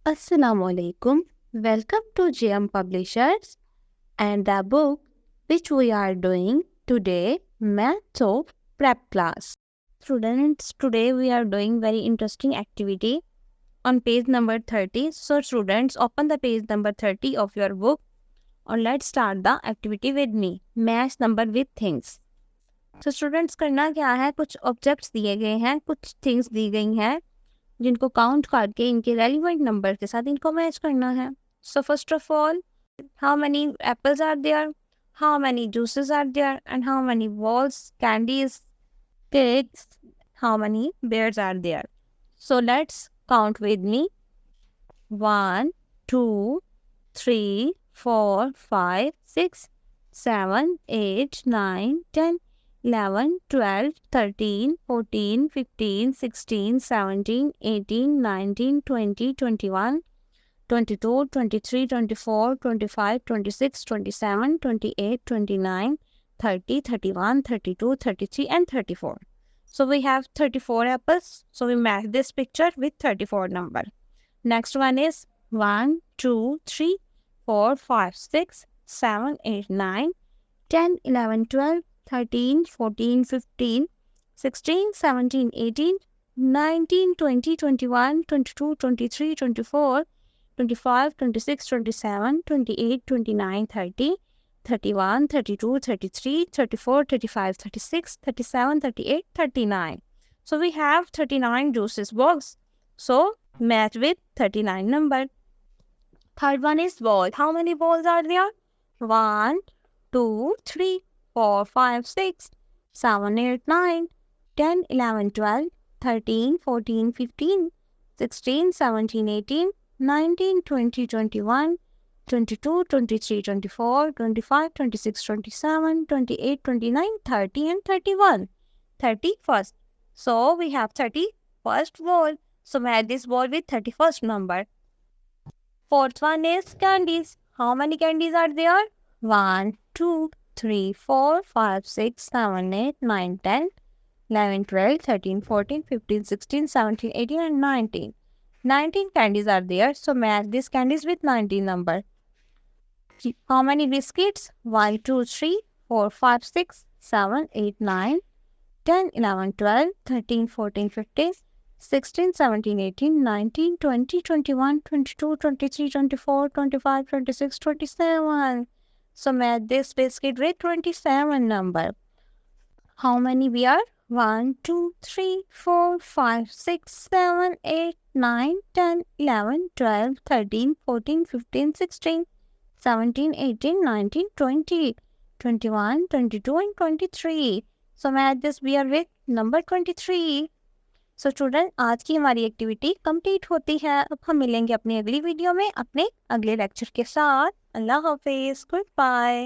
Assalamualaikum. Welcome to JM Publishers and the book which we are doing today, Maths of Prep Class. Students, today we are doing very interesting activity on page number 30. So students, open the page number 30 of your book and let's start the activity with me. Match number with things. So students, करना क्या है, कुछ objects दिए गए हैं, कुछ things दी गई हैं जिनको काउंट करके इनके रेलिवेंट नंबर के साथ इनको मैच करना है. So first of all, how many apples are there, how many juices are there and how many balls, candies, cakes, how many bears are there. So let's count with me. 1, 2, 3, 4, 5, 6, 7, 8, 9, 10, 11, 12, 13, 14, 15, 16, 17, 18, 19, 20, 21, 22, 23, 24, 25, 26, 27, 28, 29, 30, 31, 32, 33 and 34. So we have 34 apples. So we match this picture with 34 number. Next one is 1, 2, 3, 4, 5, 6, 7, 8, 9, 10, 11, 12, 13, 14, 15, 16, 17, 18, 19, 20, 21, 22, 23, 24, 25, 26, 27, 28, 29, 30, 31, 32, 33, 34, 35, 36, 37, 38, 39. So we have 39 juices box. So match with 39 number. Third one is ball. How many balls are there? 1, 2, 3, 4, 5, 6, 7, 8, 9, 10, 11, 12, 13, 14, 15, 16, 17, 18, 19, 20, 21, 22, 23, 24, 25, 26, 27, 28, 29, 30 and 31. 31st. So we have 31st ball. So match this ball with 31st number. Fourth one is candies. How many candies are there? 1, 2, 3, 4, 5, 6, 7, 8, 9, 10, 11, 12, 13, 14, 15, 16, 17, 18 and 19. 19 candies are there. So match these candies with 19 number. How many biscuits? 1, 2, 3, 4, 5, 6, 7, 8, 9, 10, 11, 12, 13, 14, 15, 16, 17, 18, 19, 20, 21, 22, 23, 24, 25, 26, 27. So match this biscuit with 27 number. How many we are? 1, 2, 3, 4, 5, 6, 7, 8, 9, 10, 11, 12, 13, 14, 15, 16, 17, 18, 19, 20, 21, 22 and 23. So match this beer with number 23. So student, आज की हमारी activity complete होती है. अब हम मिलेंगे अपनी अगली वीडियो में अपने अगले लेक्चर के साथ. अल्लाह हाफिज़, गुड बाय.